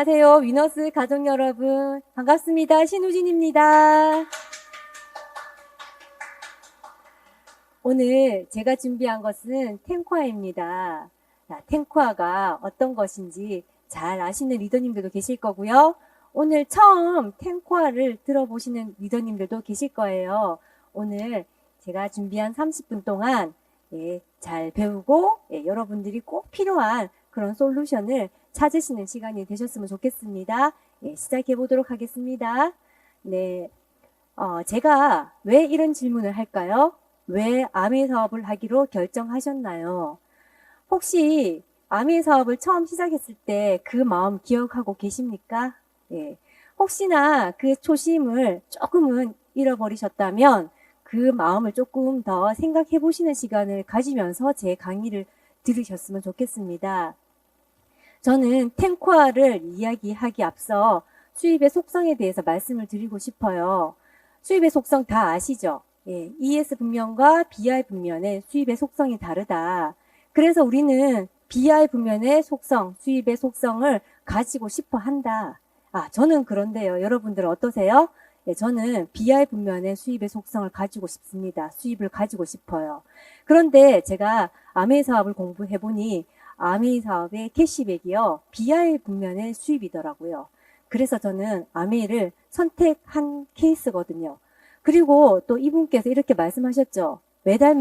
안녕하세요. 위너스 가족 여러분. 반갑습니다. 신우진입니다. 오늘 제가 준비한 것은 탱콰입니다. 탱콰가 어떤 것인지 잘 아시는 리더님들도 계실 거고요. 오늘 처음 탱콰를 들어보시는 리더님들도 계실 거예요. 오늘 제가 준비한 30분 동안 잘 배우고 여러분들이 꼭 필요한 그런 솔루션을 찾으시는 시간이 되셨으면 좋겠습니다. 시작해 보도록 하겠습니다. 네, 제가 왜 이런 질문을 할까요? 왜 아메 사업을 하기로 결정하셨나요? 혹시 아메 사업을 처음 시작했을 때 그 마음 기억하고 계십니까? 혹시나 그 초심을 조금은 잃어버리셨다면 그 마음을 조금 더 생각해 보시는 시간을 가지면서 제 강의를 들으셨으면 좋겠습니다. 저는 탱콰를 이야기하기 앞서 수입의 속성에 대해서 말씀을 드리고 싶어요. 수입의 속성 다 아시죠? ES 분면과 BR 분면의 수입의 속성이 다르다. 그래서 우리는 BR 분면의 속성, 수입의 속성을 가지고 싶어 한다. 저는 그런데요. 여러분들은 어떠세요? 저는 BR 분면의 수입의 속성을 가지고 싶습니다. 수입을 가지고 싶어요. 그런데 제가 아메 사업을 공부해보니 아메 사업의 캐시백이요. BR 분면의 수입이더라고요. 그래서 저는 아메를 선택한 케이스거든요. 그리고 또 이분께서 이렇게 말씀하셨죠. 매달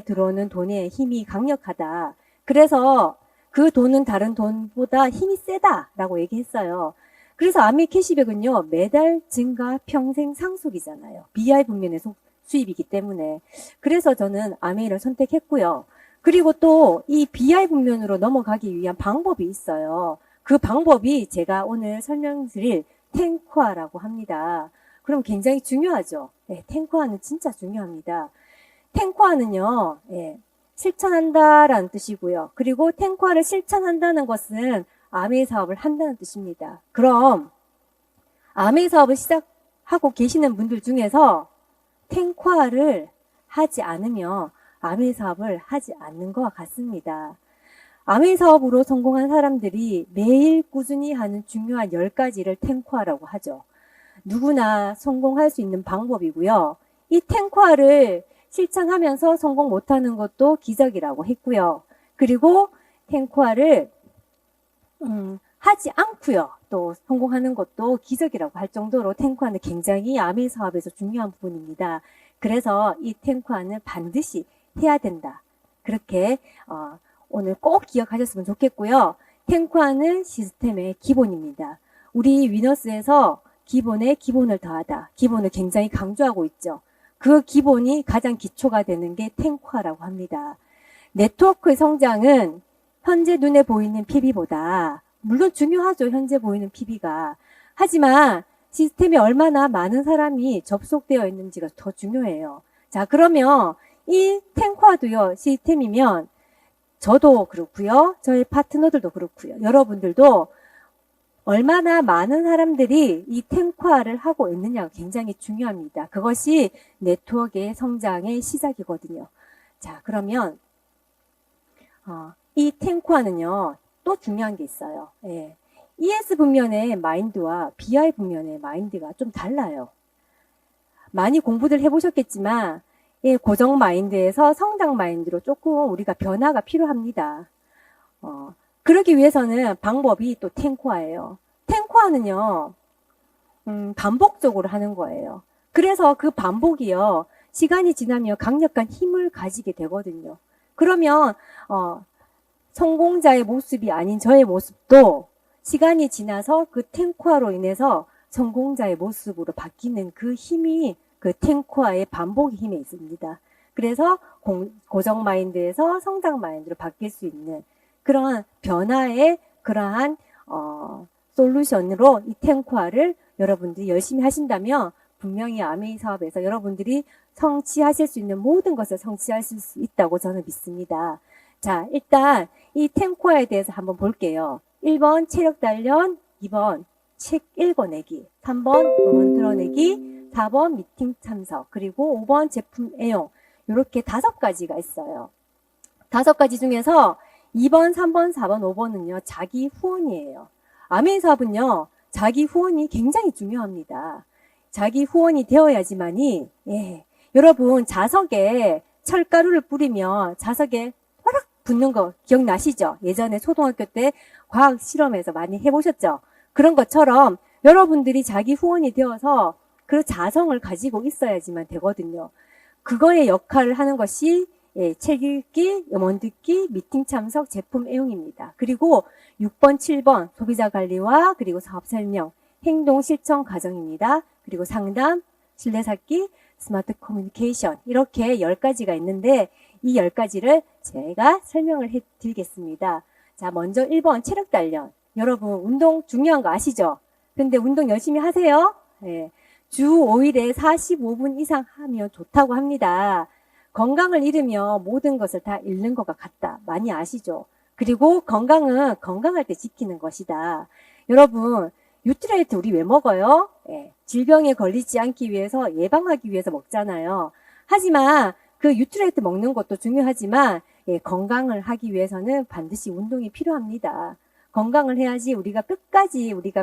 들어오는 돈의 힘이 강력하다. 그래서 그 돈은 다른 돈보다 힘이 세다라고 얘기했어요. 그래서 아메 캐시백은요. 매달 증가 평생 상속이잖아요. BR 분면의 수입이기 때문에. 그래서 저는 아메를 선택했고요. 그리고 또 이 BR 분면으로 넘어가기 위한 방법이 있어요. 그 방법이 제가 오늘 설명드릴 탱콰라고 합니다. 그럼 굉장히 중요하죠. 탱콰는 진짜 중요합니다. 탱콰는요, 실천한다라는 뜻이고요. 그리고 탱콰를 실천한다는 것은 아메 사업을 한다는 뜻입니다. 그럼 아메 사업을 시작하고 계시는 분들 중에서 탱콰를 하지 않으면 아메 사업을 하지 않는 것과 같습니다. 아메 사업으로 성공한 사람들이 매일 꾸준히 하는 중요한 10가지를 탱콰라고 하죠. 누구나 성공할 수 있는 방법이고요. 이 탱콰를 실천하면서 성공 못하는 것도 기적이라고 했고요. 그리고 탱콰를 하지 않고요. 또 성공하는 것도 기적이라고 할 정도로 탱콰는 굉장히 아메 사업에서 중요한 부분입니다. 그래서 이 탱콰는 반드시 해야 된다. 그렇게 오늘 꼭 기억하셨으면 좋겠고요. 탱콰는 시스템의 기본입니다. 우리 위너스에서 기본에 기본을 더하다. 기본을 굉장히 강조하고 있죠. 그 기본이 가장 기초가 되는 게 탱콰라고 합니다. 네트워크의 성장은 현재 눈에 보이는 PB보다 물론 중요하죠. 현재 보이는 PB가. 하지만 시스템에 얼마나 많은 사람이 접속되어 있는지가 더 중요해요. 자, 그러면 이 탱콰도요. 시스템이면 저도 그렇고요. 저희 파트너들도 그렇고요. 여러분들도 얼마나 많은 사람들이 이 탱콰를 하고 있느냐가 굉장히 중요합니다. 그것이 네트워크의 성장의 시작이거든요. 자, 그러면 이 탱콰는요. 또 중요한 게 있어요. ES 분면의 마인드와 BR 분면의 마인드가 좀 달라요. 많이 공부들 해보셨겠지만 고정 마인드에서 성장 마인드로 조금 우리가 변화가 필요합니다. 그러기 위해서는 방법이 또 탱콰예요. 탱콰는요, 반복적으로 하는 거예요. 그래서 그 반복이요, 시간이 지나면 강력한 힘을 가지게 되거든요. 그러면, 성공자의 모습이 아닌 저의 모습도 시간이 지나서 그 탱콰로 인해서 성공자의 모습으로 바뀌는 그 힘이 그 탱콰의 반복의 힘에 있습니다. 그래서 고정 마인드에서 성장 마인드로 바뀔 수 있는 그러한 변화의 그러한 솔루션으로 이 탱콰를 여러분들이 열심히 하신다면 분명히 아메이 사업에서 여러분들이 성취하실 수 있는 모든 것을 성취하실 수 있다고 저는 믿습니다. 자, 일단 이 탱콰에 대해서 한번 볼게요. 1번 체력 단련, 2번 책 읽어내기, 3번 음원 들어내기, 4번 미팅 참석, 그리고 5번 제품 애용. 이렇게 5가지가 있어요. 5가지 중에서 2번, 3번, 4번, 5번은요. 자기 후원이에요. 아멘 사업은요, 자기 후원이 굉장히 중요합니다. 자기 후원이 되어야지만이, 예, 여러분 자석에 철가루를 뿌리면 자석에 화락 붙는 거 기억나시죠? 예전에 초등학교 때 과학 실험에서 많이 해보셨죠? 그런 것처럼 여러분들이 자기 후원이 되어서 그 자성을 가지고 있어야지만 되거든요. 그거의 역할을 하는 것이 예, 책 읽기, 음원 듣기, 미팅 참석, 제품 애용입니다. 그리고 6번, 7번 소비자 관리와 그리고 사업 설명, 행동 실천 과정입니다. 그리고 상담, 신뢰 쌓기, 스마트 커뮤니케이션 이렇게 10가지가 있는데 이 10가지를 제가 설명을 해드리겠습니다. 자, 먼저 1번 체력 단련. 여러분 운동 중요한 거 아시죠? 근데 운동 열심히 하세요. 예, 주 5일에 45분 이상 하면 좋다고 합니다. 건강을 잃으면 모든 것을 다 잃는 것과 같다. 많이 아시죠? 그리고 건강은 건강할 때 지키는 것이다. 여러분 뉴트리에이트 우리 왜 먹어요? 예, 질병에 걸리지 않기 위해서 예방하기 위해서 먹잖아요. 하지만 그 뉴트리에이트 먹는 것도 중요하지만 예, 건강을 하기 위해서는 반드시 운동이 필요합니다. 건강을 해야지 우리가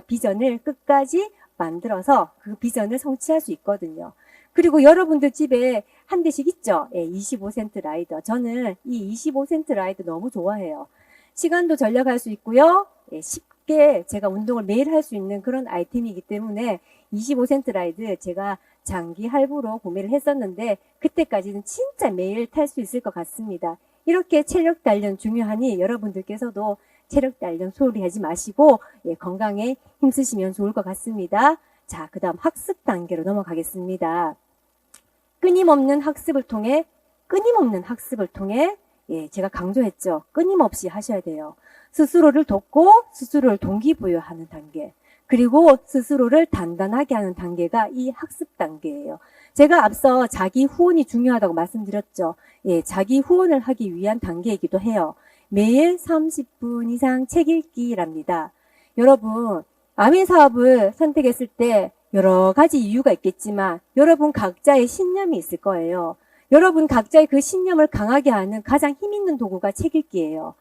비전을 끝까지 만들어서 그 비전을 성취할 수 있거든요. 그리고 여러분들 집에 한 대씩 있죠? 예, 25센트 라이더. 저는 이 25센트 라이더 너무 좋아해요. 시간도 절약할 수 있고요. 예, 쉽게 제가 운동을 매일 할 수 있는 그런 아이템이기 때문에 25센트 라이드 제가 장기 할부로 구매를 했었는데 그때까지는 진짜 매일 탈 수 있을 것 같습니다. 이렇게 체력 단련 중요하니 여러분들께서도 체력 단련 소홀히 하지 마시고 예, 건강에 힘쓰시면 좋을 것 같습니다. 자, 그 다음 학습 단계로 넘어가겠습니다. 끊임없는 학습을 통해 예, 제가 강조했죠. 끊임없이 하셔야 돼요. 스스로를 돕고 스스로를 동기부여하는 단계 그리고 스스로를 단단하게 하는 단계가 이 학습 단계예요. 제가 앞서 자기 후원이 중요하다고 말씀드렸죠. 예, 자기 후원을 하기 위한 단계이기도 해요. 매일 30분 이상 책 읽기랍니다. 여러분 아멘 사업을 선택했을 때 여러 가지 이유가 있겠지만 여러분 각자의 신념이 있을 거예요. 여러분 각자의 그 신념을 강하게 하는 가장 힘 있는 도구가 책 읽기예요.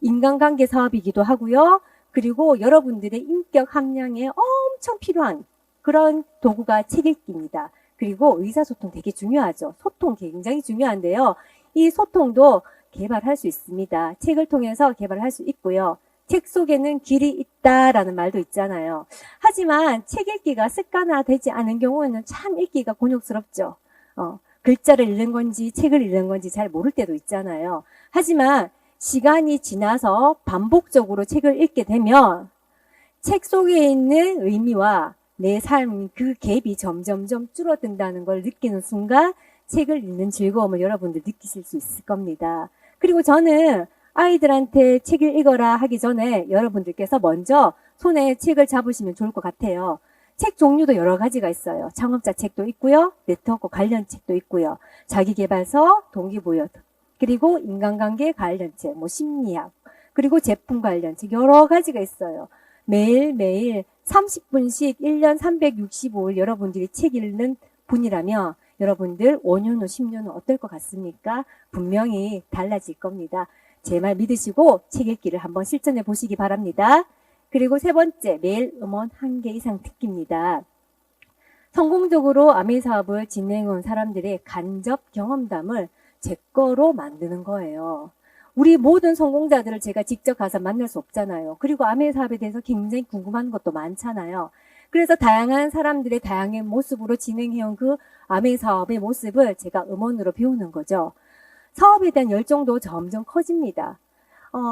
인간관계 사업이기도 하고요. 그리고 여러분들의 인격 함량에 엄청 필요한 그런 도구가 책 읽기입니다. 그리고 의사소통 되게 중요하죠. 소통 굉장히 중요한데요. 이 소통도 개발할 수 있습니다. 책을 통해서 개발할 수 있고요. 책 속에는 길이 있다라는 말도 있잖아요. 하지만 책 읽기가 습관화되지 않은 경우에는 참 읽기가 곤욕스럽죠. 글자를 읽는 건지 책을 읽는 건지 잘 모를 때도 있잖아요. 하지만 시간이 지나서 반복적으로 책을 읽게 되면 책 속에 있는 의미와 내 삶, 그 갭이 점점점 줄어든다는 걸 느끼는 순간 책을 읽는 즐거움을 여러분들 느끼실 수 있을 겁니다. 그리고 저는 아이들한테 책을 읽어라 하기 전에 여러분들께서 먼저 손에 책을 잡으시면 좋을 것 같아요. 책 종류도 여러 가지가 있어요. 창업자 책도 있고요. 네트워크 관련 책도 있고요. 자기계발서, 동기부여, 그리고 인간관계 관련 책, 심리학, 그리고 제품 관련 책 여러 가지가 있어요. 매일매일 30분씩 1년 365일 여러분들이 책 읽는 분이라면 여러분들 5년 후, 10년 후 어떨 것 같습니까? 분명히 달라질 겁니다. 제 말 믿으시고 책 읽기를 한번 실천해 보시기 바랍니다. 그리고 세 번째, 매일 음원 1개 이상 듣기입니다. 성공적으로 아멘 사업을 진행한 사람들의 간접 경험담을 제 거로 만드는 거예요. 우리 모든 성공자들을 제가 직접 가서 만날 수 없잖아요. 그리고 아멘 사업에 대해서 굉장히 궁금한 것도 많잖아요. 그래서 다양한 사람들의 다양한 모습으로 진행해온 그 아멘 사업의 모습을 제가 음원으로 배우는 거죠. 사업에 대한 열정도 점점 커집니다.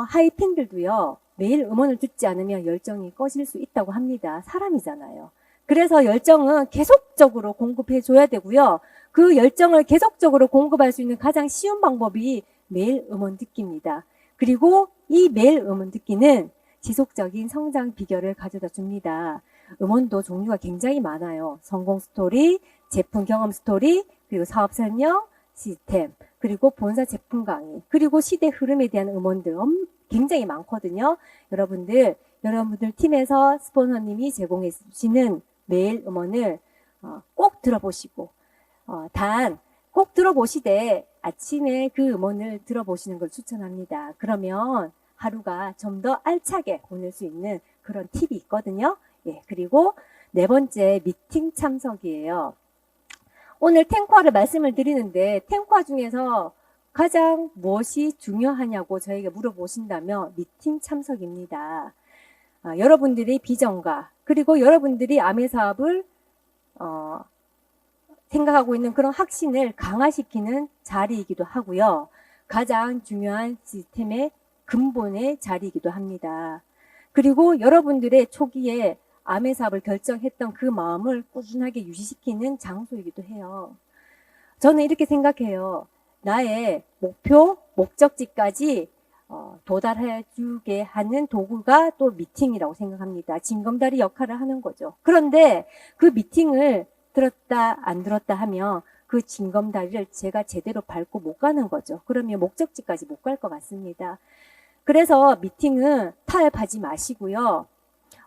하이핑들도요. 매일 음원을 듣지 않으면 열정이 꺼질 수 있다고 합니다. 사람이잖아요. 그래서 열정은 계속적으로 공급해 줘야 되고요. 그 열정을 계속적으로 공급할 수 있는 가장 쉬운 방법이 매일 음원 듣기입니다. 그리고 이 매일 음원 듣기는 지속적인 성장 비결을 가져다 줍니다. 음원도 종류가 굉장히 많아요. 성공 스토리, 제품 경험 스토리, 그리고 사업 설명, 시스템, 그리고 본사 제품 강의, 그리고 시대 흐름에 대한 음원들 굉장히 많거든요. 여러분들 팀에서 스폰서님이 제공해 주시는 매일 음원을 꼭 들어보시고 단 꼭 들어보시되 아침에 그 음원을 들어보시는 걸 추천합니다. 그러면 하루가 좀 더 알차게 보낼 수 있는 그런 팁이 있거든요. 예, 그리고 네 번째 미팅 참석이에요. 오늘 탱과를 말씀을 드리는데 탱과 중에서 가장 무엇이 중요하냐고 저에게 물어보신다면 미팅 참석입니다. 여러분들이 비전과 그리고 여러분들이 아메 사업을 생각하고 있는 그런 확신을 강화시키는 자리이기도 하고요. 가장 중요한 시스템의 근본의 자리이기도 합니다. 그리고 여러분들의 초기에 아메 사업을 결정했던 그 마음을 꾸준하게 유지시키는 장소이기도 해요. 저는 이렇게 생각해요. 나의 목표, 목적지까지 도달해주게 하는 도구가 또 미팅이라고 생각합니다. 징검다리 역할을 하는 거죠. 그런데 그 미팅을 들었다 안 들었다 하면 그 징검다리를 제가 제대로 밟고 못 가는 거죠. 그러면 목적지까지 못 갈 것 같습니다. 그래서 미팅은 타협하지 마시고요.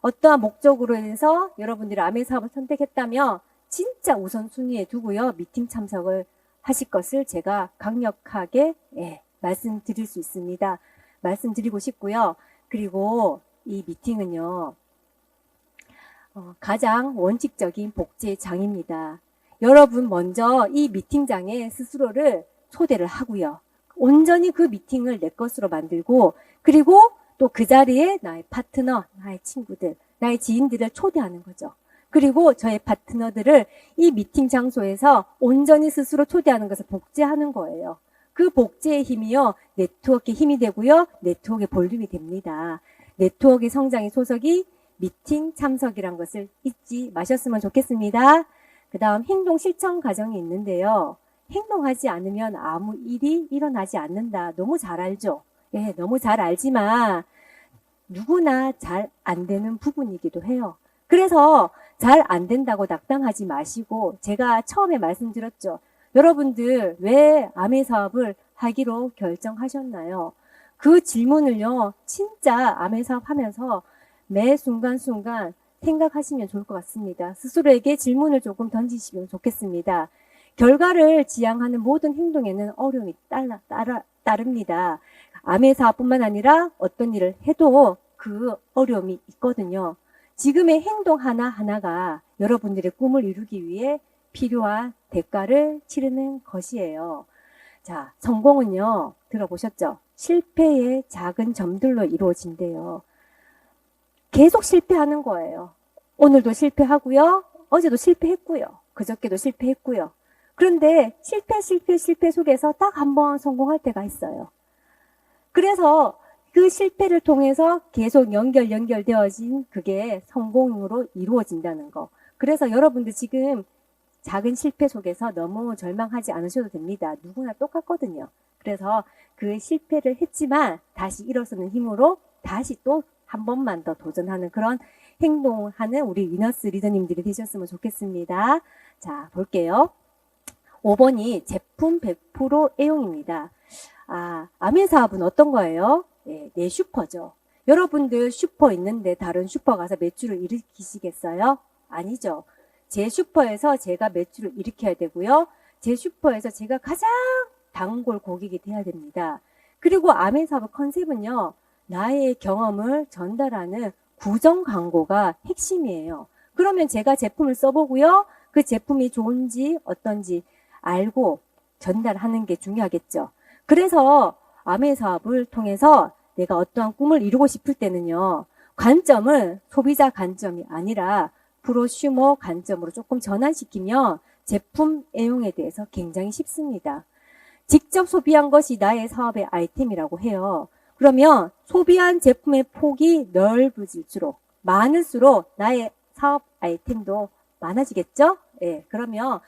어떠한 목적으로 해서 여러분들이 아메 사업을 선택했다면 진짜 우선순위에 두고요. 미팅 참석을 하실 것을 제가 강력하게 말씀드릴 수 있습니다. 말씀드리고 싶고요. 그리고 이 미팅은요. 가장 원칙적인 복제의 장입니다. 여러분 먼저 이 미팅장에 스스로를 초대를 하고요. 온전히 그 미팅을 내 것으로 만들고 그리고 또 그 자리에 나의 파트너, 나의 친구들, 나의 지인들을 초대하는 거죠. 그리고 저의 파트너들을 이 미팅 장소에서 온전히 스스로 초대하는 것을 복제하는 거예요. 그 복제의 힘이요. 네트워크의 힘이 되고요. 네트워크의 볼륨이 됩니다. 네트워크의 성장의 소속이 미팅 참석이란 것을 잊지 마셨으면 좋겠습니다. 그 다음 행동 실천 과정이 있는데요. 행동하지 않으면 아무 일이 일어나지 않는다. 너무 잘 알죠? 예, 너무 잘 알지만 누구나 잘 안 되는 부분이기도 해요. 그래서 잘 안 된다고 낙담하지 마시고 제가 처음에 말씀드렸죠. 여러분들 왜 아메 사업을 하기로 결정하셨나요? 그 질문을요. 진짜 아메 사업 하면서 매 순간순간 생각하시면 좋을 것 같습니다. 스스로에게 질문을 조금 던지시면 좋겠습니다. 결과를 지향하는 모든 행동에는 어려움이 따릅니다. 아메 사업뿐만 아니라 어떤 일을 해도 그 어려움이 있거든요. 지금의 행동 하나하나가 여러분들의 꿈을 이루기 위해 필요한 대가를 치르는 것이에요. 자, 성공은요. 들어보셨죠? 실패의 작은 점들로 이루어진대요. 계속 실패하는 거예요. 오늘도 실패하고요. 어제도 실패했고요. 그저께도 실패했고요. 그런데 실패 속에서 딱 한 번 성공할 때가 있어요. 그래서 그 실패를 통해서 계속 연결되어진 그게 성공으로 이루어진다는 거. 그래서 여러분들 지금 작은 실패 속에서 너무 절망하지 않으셔도 됩니다. 누구나 똑같거든요. 그래서 그 실패를 했지만 다시 일어서는 힘으로 다시 또 한 번만 더 도전하는 그런 행동하는 우리 위너스 리더님들이 되셨으면 좋겠습니다. 자, 볼게요. 5번이 제품 100% 애용입니다. 아메 사업은 어떤 거예요? 내 슈퍼죠. 여러분들 슈퍼 있는데 다른 슈퍼 가서 매출을 일으키시겠어요? 아니죠. 제 슈퍼에서 제가 매출을 일으켜야 되고요. 제 슈퍼에서 제가 가장 단골 고객이 돼야 됩니다. 그리고 아메 사업 컨셉은요. 나의 경험을 전달하는 구정 광고가 핵심이에요. 그러면 제가 제품을 써보고요. 그 제품이 좋은지 어떤지 알고 전달하는 게 중요하겠죠. 그래서 아메 사업을 통해서 내가 어떠한 꿈을 이루고 싶을 때는요. 관점은 소비자 관점이 아니라 프로슈머 관점으로 조금 전환시키면 제품 애용에 대해서 굉장히 쉽습니다. 직접 소비한 것이 나의 사업의 아이템이라고 해요. 그러면 소비한 제품의 폭이 넓어질수록 많을수록 나의 사업 아이템도 많아지겠죠? 예, 그러면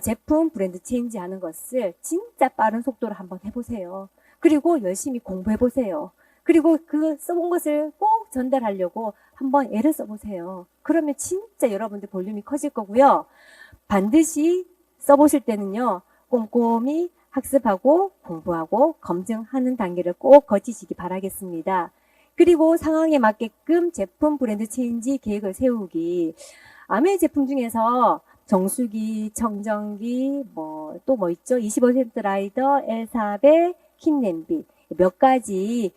제품 브랜드 체인지 하는 것을 진짜 빠른 속도로 한번 해보세요. 그리고 열심히 공부해보세요. 그리고 그 써본 것을 꼭 전달하려고 한번 애를 써보세요. 그러면 진짜 여러분들 볼륨이 커질 거고요. 반드시 써보실 때는요. 꼼꼼히 학습하고 공부하고 검증하는 단계를 꼭 거치시기 바라겠습니다. 그리고 상황에 맞게끔 제품 브랜드 체인지 계획을 세우기. 아메 제품 중에서 정수기, 청정기, 또 뭐 있죠? 25% 라이더, L400, 킨 냄비 몇 가지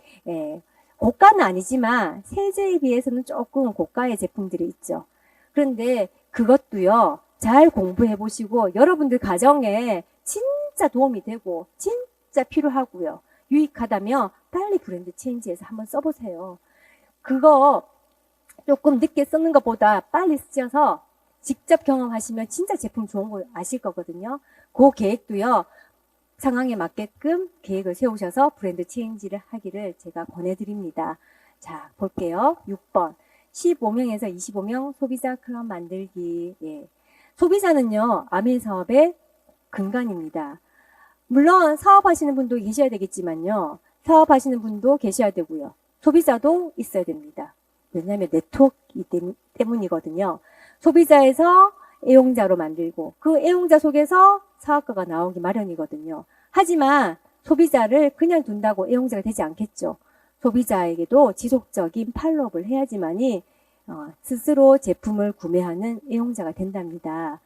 고가는 아니지만 세제에 비해서는 조금 고가의 제품들이 있죠. 그런데 그것도요, 잘 공부해 보시고 여러분들 가정에 진짜 도움이 되고 진짜 필요하고요. 유익하다면 빨리 브랜드 체인지해서 한번 써보세요. 그거 조금 늦게 쓰는 것보다 빨리 쓰셔서 직접 경험하시면 진짜 제품 좋은 거 아실 거거든요. 그 계획도요, 상황에 맞게끔 계획을 세우셔서 브랜드 체인지를 하기를 제가 권해드립니다. 자, 볼게요. 6번. 15명에서 25명 소비자 클럽 만들기. 예. 소비자는요, 아밀 사업의 근간입니다. 물론 사업하시는 분도 계셔야 되겠지만요, 사업하시는 분도 계셔야 되고요, 소비자도 있어야 됩니다. 왜냐하면 네트워크 때문이거든요. 소비자에서 애용자로 만들고 그 애용자 속에서 사업가가 나오기 마련이거든요. 하지만 소비자를 그냥 둔다고 애용자가 되지 않겠죠. 소비자에게도 지속적인 팔로업을 해야지만이 스스로 제품을 구매하는 애용자가 된답니다.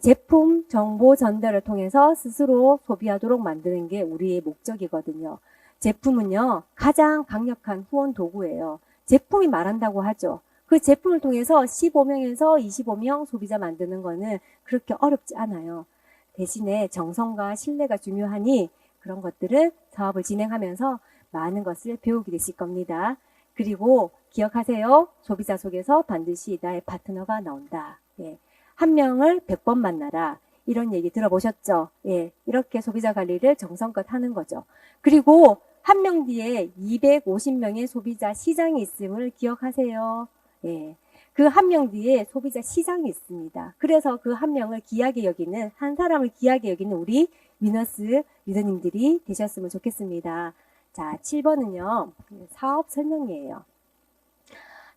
제품 정보 전달을 통해서 스스로 소비하도록 만드는 게 우리의 목적이거든요. 제품은요, 가장 강력한 후원 도구예요. 제품이 말한다고 하죠. 그 제품을 통해서 15명에서 25명 소비자 만드는 거는 그렇게 어렵지 않아요. 대신에 정성과 신뢰가 중요하니 그런 것들은 사업을 진행하면서 많은 것을 배우게 되실 겁니다. 그리고 기억하세요. 소비자 속에서 반드시 나의 파트너가 나온다. 예. 한 명을 100번 만나라. 이런 얘기 들어보셨죠? 예. 이렇게 소비자 관리를 정성껏 하는 거죠. 그리고 한 명 뒤에 250명의 소비자 시장이 있음을 기억하세요. 예. 그 한 명 뒤에 소비자 시장이 있습니다. 그래서 그 한 명을 귀하게 여기는, 한 사람을 귀하게 여기는 우리 위너스 리더님들이 되셨으면 좋겠습니다. 자, 7번은요, 사업 설명이에요.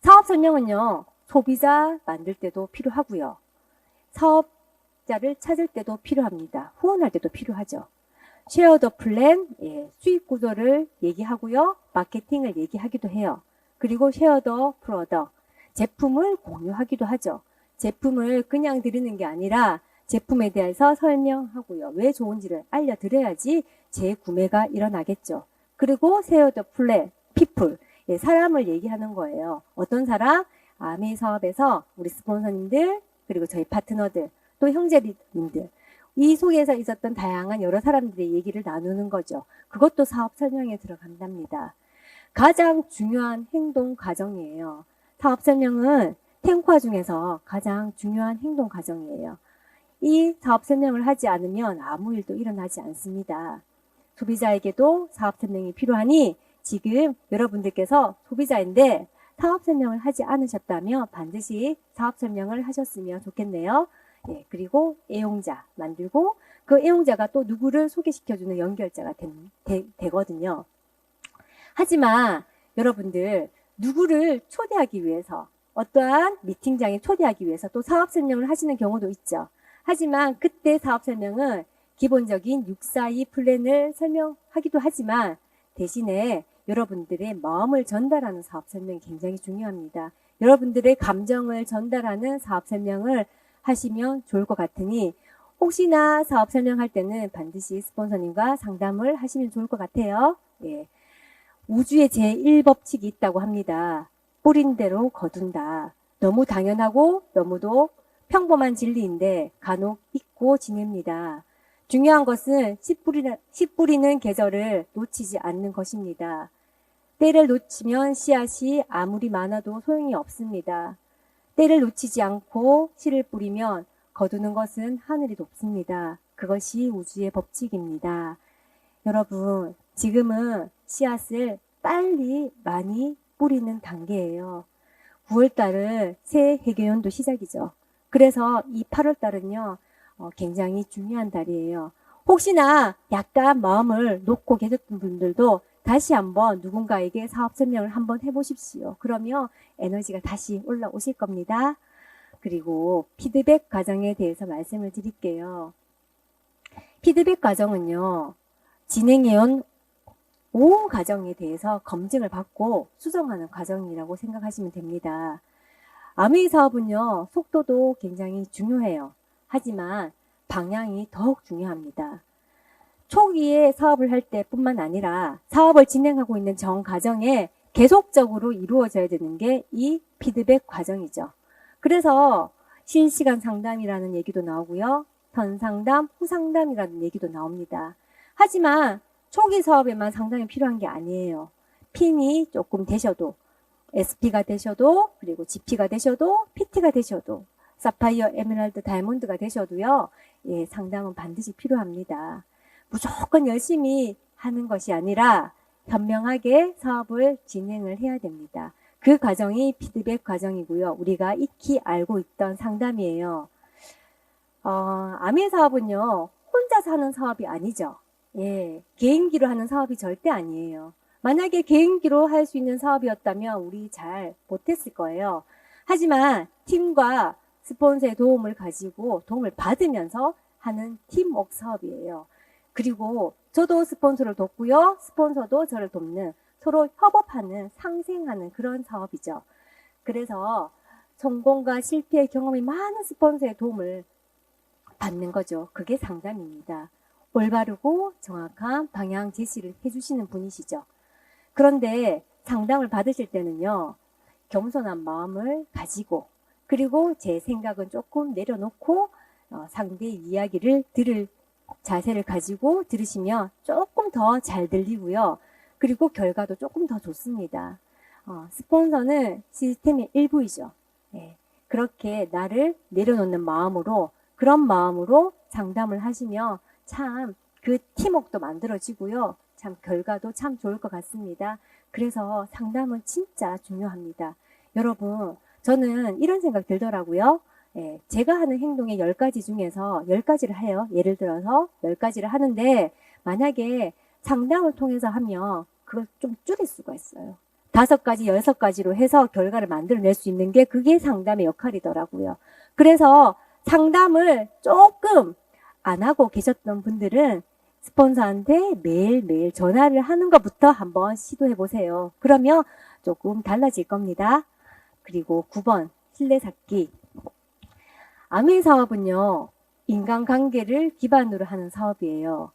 사업 설명은요, 소비자 만들 때도 필요하고요, 사업자를 찾을 때도 필요합니다. 후원할 때도 필요하죠. 쉐어 더 플랜, 수익 구조를 얘기하고요, 마케팅을 얘기하기도 해요. 그리고 쉐어 더 프로덕, 제품을 공유하기도 하죠. 제품을 그냥 드리는 게 아니라 제품에 대해서 설명하고요, 왜 좋은지를 알려드려야지 재구매가 일어나겠죠. 그리고 쉐어 더 플랜, 피플, 사람을 얘기하는 거예요. 어떤 사람? 아미 사업에서 우리 스폰서님들, 그리고 저희 파트너들, 또 형제님들, 이 속에서 있었던 다양한 여러 사람들의 얘기를 나누는 거죠. 그것도 사업 설명에 들어간답니다. 가장 중요한 행동 과정이에요. 사업 설명은 탱과 중에서 가장 중요한 행동 과정이에요. 이 사업 설명을 하지 않으면 아무 일도 일어나지 않습니다. 소비자에게도 사업 설명이 필요하니 지금 여러분들께서 소비자인데 사업 설명을 하지 않으셨다면 반드시 사업 설명을 하셨으면 좋겠네요. 예, 그리고 애용자 만들고 그 애용자가 또 누구를 소개시켜주는 연결자가 되거든요. 하지만 여러분들, 누구를 초대하기 위해서, 어떠한 미팅장에 초대하기 위해서 또 사업 설명을 하시는 경우도 있죠. 하지만 그때 사업 설명은 기본적인 642 플랜을 설명하기도 하지만 대신에 여러분들의 마음을 전달하는 사업 설명이 굉장히 중요합니다. 여러분들의 감정을 전달하는 사업 설명을 하시면 좋을 것 같으니 혹시나 사업 설명할 때는 반드시 스폰서님과 상담을 하시면 좋을 것 같아요. 예. 우주의 제1법칙이 있다고 합니다. 뿌린 대로 거둔다. 너무 당연하고 너무도 평범한 진리인데 간혹 잊고 지냅니다. 중요한 것은 씨 뿌리는 계절을 놓치지 않는 것입니다. 때를 놓치면 씨앗이 아무리 많아도 소용이 없습니다. 때를 놓치지 않고 씨를 뿌리면 거두는 것은 하늘이 높습니다. 그것이 우주의 법칙입니다. 여러분, 지금은 씨앗을 빨리 많이 뿌리는 단계예요. 9월달은 새 해교연도 시작이죠. 그래서 이 8월달은요, 굉장히 중요한 달이에요. 혹시나 약간 마음을 놓고 계셨던 분들도 다시 한번 누군가에게 사업 설명을 한번 해보십시오. 그러면 에너지가 다시 올라오실 겁니다. 그리고 피드백 과정에 대해서 말씀을 드릴게요. 피드백 과정은요, 진행해온 온 과정에 대해서 검증을 받고 수정하는 과정이라고 생각하시면 됩니다. 아메이 사업은요, 속도도 굉장히 중요해요. 하지만 방향이 더욱 중요합니다. 초기에 사업을 할 때뿐만 아니라 사업을 진행하고 있는 전 과정에 계속적으로 이루어져야 되는 게 이 피드백 과정이죠. 그래서 실시간 상담이라는 얘기도 나오고요. 전상담, 후상담이라는 얘기도 나옵니다. 하지만 초기 사업에만 상담이 필요한 게 아니에요. 핀이 조금 되셔도, SP가 되셔도, 그리고 GP가 되셔도, PT가 되셔도, 사파이어, 에메랄드, 다이아몬드가 되셔도요. 예, 상담은 반드시 필요합니다. 무조건 열심히 하는 것이 아니라 현명하게 사업을 진행을 해야 됩니다. 그 과정이 피드백 과정이고요. 우리가 익히 알고 있던 상담이에요. 아메 사업은요, 혼자서 하는 사업이 아니죠. 예, 개인기로 하는 사업이 절대 아니에요. 만약에 개인기로 할 수 있는 사업이었다면 우리 잘 못했을 거예요. 하지만 팀과 스폰서의 도움을 가지고 도움을 받으면서 하는 팀워크 사업이에요. 그리고 저도 스폰서를 돕고요. 스폰서도 저를 돕는, 서로 협업하는, 상생하는 그런 사업이죠. 그래서 성공과 실패의 경험이 많은 스폰서의 도움을 받는 거죠. 그게 상담입니다. 올바르고 정확한 방향 제시를 해주시는 분이시죠. 그런데 상담을 받으실 때는요, 겸손한 마음을 가지고, 그리고 제 생각은 조금 내려놓고 상대의 이야기를 들을 자세를 가지고 들으시면 조금 더 잘 들리고요. 그리고 결과도 조금 더 좋습니다. 스폰서는 시스템의 일부이죠. 네, 그렇게 나를 내려놓는 마음으로, 그런 마음으로 상담을 하시면 참 그 팀워크도 만들어지고요. 참 결과도 참 좋을 것 같습니다. 그래서 상담은 진짜 중요합니다. 여러분, 저는 이런 생각 들더라고요. 예, 제가 하는 행동의 10가지 중에서 10가지를 해요. 예를 들어서 10가지를 하는데 만약에 상담을 통해서 하면 그걸 좀 줄일 수가 있어요. 5가지, 6가지로 해서 결과를 만들어낼 수 있는 게 그게 상담의 역할이더라고요. 그래서 상담을 조금 안 하고 계셨던 분들은 스폰서한테 매일매일 전화를 하는 것부터 한번 시도해 보세요. 그러면 조금 달라질 겁니다. 그리고 9번, 신뢰 쌓기. 아메 사업은요, 인간관계를 기반으로 하는 사업이에요.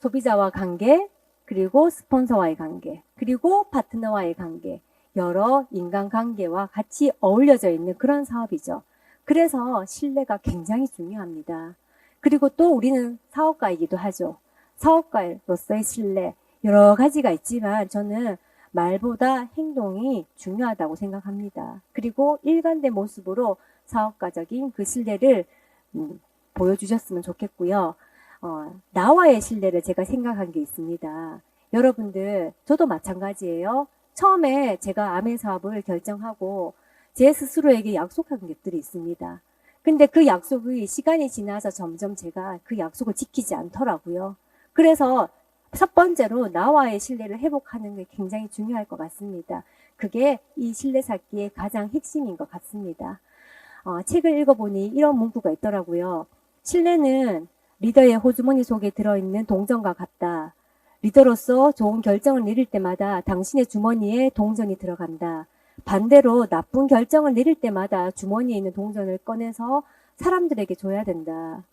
소비자와 관계, 그리고 스폰서와의 관계, 그리고 파트너와의 관계, 여러 인간관계와 같이 어울려져 있는 그런 사업이죠. 그래서 신뢰가 굉장히 중요합니다. 그리고 또 우리는 사업가이기도 하죠. 사업가로서의 신뢰, 여러 가지가 있지만 저는 말보다 행동이 중요하다고 생각합니다. 그리고 일관된 모습으로 사업가적인 그 신뢰를 보여주셨으면 좋겠고요. 나와의 신뢰를 제가 생각한 게 있습니다. 여러분들, 저도 마찬가지예요. 처음에 제가 아메 사업을 결정하고 제 스스로에게 약속한 것들이 있습니다. 근데 그 약속이 시간이 지나서 점점 제가 그 약속을 지키지 않더라고요. 그래서 첫 번째로 나와의 신뢰를 회복하는 게 굉장히 중요할 것 같습니다. 그게 이 신뢰 쌓기의 가장 핵심인 것 같습니다. 책을 읽어보니 이런 문구가 있더라고요. 신뢰는 리더의 호주머니 속에 들어있는 동전과 같다. 리더로서 좋은 결정을 내릴 때마다 당신의 주머니에 동전이 들어간다. 반대로 나쁜 결정을 내릴 때마다 주머니에 있는 동전을 꺼내서 사람들에게 줘야 된다.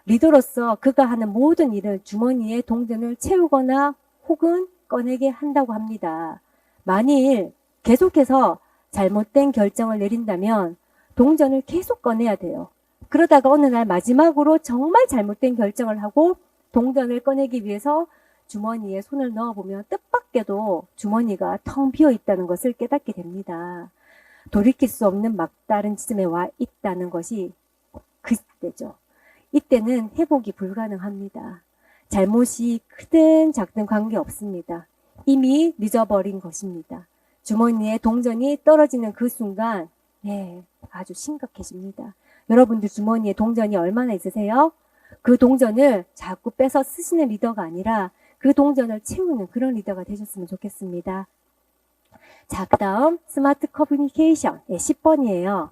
리더로서 그가 하는 모든 일은 주머니에 동전을 채우거나 혹은 꺼내게 한다고 합니다. 만일 계속해서 잘못된 결정을 내린다면 동전을 계속 꺼내야 돼요. 그러다가 어느 날 마지막으로 정말 잘못된 결정을 하고 동전을 꺼내기 위해서 주머니에 손을 넣어보면 뜻밖에도 주머니가 텅 비어 있다는 것을 깨닫게 됩니다. 돌이킬 수 없는 막다른 지점에 와 있다는 것이 그때죠. 이때는 회복이 불가능합니다. 잘못이 크든 작든 관계없습니다. 이미 늦어버린 것입니다. 주머니에 동전이 떨어지는 그 순간 아주 심각해집니다. 여러분들 주머니에 동전이 얼마나 있으세요? 그 동전을 자꾸 빼서 쓰시는 리더가 아니라 그 동전을 채우는 그런 리더가 되셨으면 좋겠습니다. 자, 그 다음 스마트 커뮤니케이션 10번이에요.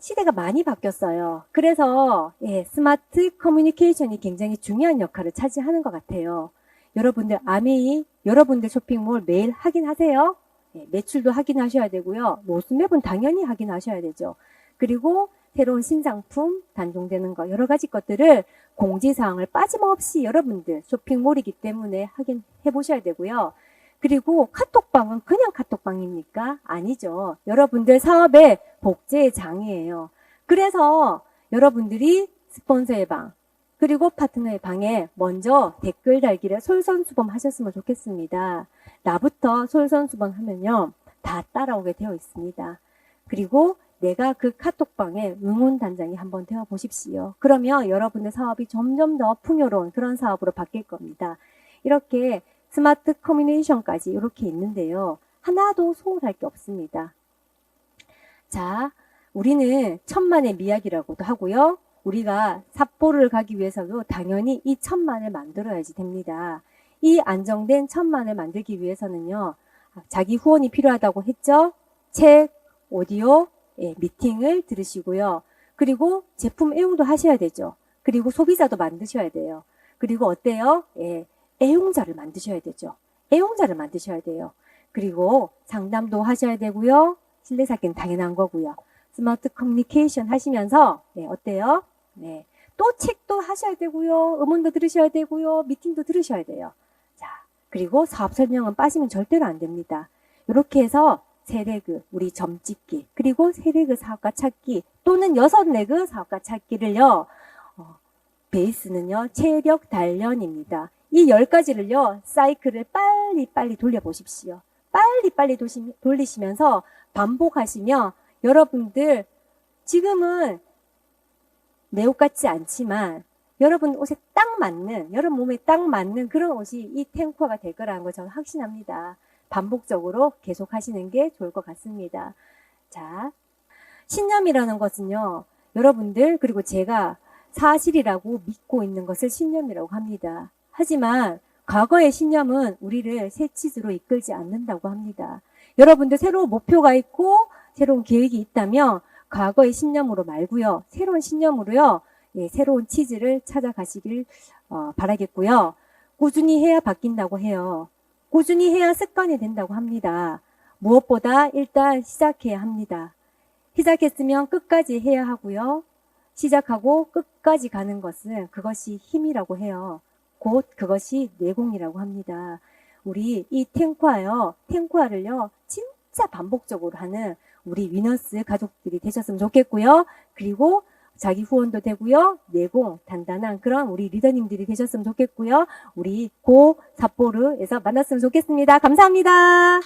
시대가 많이 바뀌었어요. 그래서 스마트 커뮤니케이션이 굉장히 중요한 역할을 차지하는 것 같아요. 여러분들 아메이, 여러분들 쇼핑몰 매일 확인하세요. 매출도 확인하셔야 되고요. 로스맵은 당연히 확인하셔야 되죠. 그리고 새로운 신상품 단종되는 거 여러 가지 것들을 공지사항을 빠짐없이 여러분들 쇼핑몰이기 때문에 확인해 보셔야 되고요. 그리고 카톡방은 그냥 카톡방입니까? 아니죠. 여러분들 사업의 복제의 장이에요. 그래서 여러분들이 스폰서의 방, 그리고 파트너의 방에 먼저 댓글 달기를 솔선수범 하셨으면 좋겠습니다. 나부터 솔선수범 하면요, 다 따라오게 되어 있습니다. 그리고 내가 그 카톡방에 응원단장이 한번 되어 보십시오. 그러면 여러분의 사업이 점점 더 풍요로운 그런 사업으로 바뀔 겁니다. 이렇게 스마트 커뮤니케이션까지 이렇게 있는데요. 하나도 소홀할 게 없습니다. 자, 우리는 천만의 미학이라고도 하고요. 우리가 삿포로를 가기 위해서도 당연히 이 천만을 만들어야지 됩니다. 이 안정된 천만을 만들기 위해서는요. 자기 후원이 필요하다고 했죠. 책, 오디오, 미팅을 들으시고요. 그리고 제품 애용도 하셔야 되죠. 그리고 소비자도 만드셔야 돼요. 그리고 어때요? 애용자를 만드셔야 되죠. 애용자를 만드셔야 돼요. 그리고 상담도 하셔야 되고요. 신뢰 쌓기는 당연한 거고요. 스마트 커뮤니케이션 하시면서 어때요? 또 책도 하셔야 되고요. 음원도 들으셔야 되고요. 미팅도 들으셔야 돼요. 자, 그리고 사업 설명은 빠지면 절대로 안 됩니다. 이렇게 해서 세레그, 우리 점찍기, 그리고 세레그 사업가 찾기 또는 6레그 사업가 찾기를요. 베이스는요. 체력 단련입니다. 이 10가지를요. 사이클을 빨리 돌려보십시오. 빨리 돌리시면서 반복하시면 여러분들 지금은 내 옷 같지 않지만 여러분 옷에 딱 맞는, 여러분 몸에 딱 맞는 그런 옷이 이 탱코아가 될 거라는 걸 저는 확신합니다. 반복적으로 계속 하시는 게 좋을 것 같습니다. 자, 신념이라는 것은요. 여러분들 그리고 제가 사실이라고 믿고 있는 것을 신념이라고 합니다. 하지만 과거의 신념은 우리를 새 치즈로 이끌지 않는다고 합니다. 여러분들 새로운 목표가 있고 새로운 계획이 있다면 과거의 신념으로 말고요. 새로운 신념으로요. 새로운 치즈를 찾아가시길 바라겠고요. 꾸준히 해야 바뀐다고 해요. 꾸준히 해야 습관이 된다고 합니다. 무엇보다 일단 시작해야 합니다. 시작했으면 끝까지 해야 하고요. 시작하고 끝까지 가는 것은 그것이 힘이라고 해요. 곧 그것이 내공이라고 합니다. 우리 이 탱코아를요. 진짜 반복적으로 하는 우리 위너스 가족들이 되셨으면 좋겠고요. 그리고 자기 후원도 되고요. 내공 단단한 그런 우리 리더님들이 되셨으면 좋겠고요. 우리 고 삿포로에서 만났으면 좋겠습니다. 감사합니다.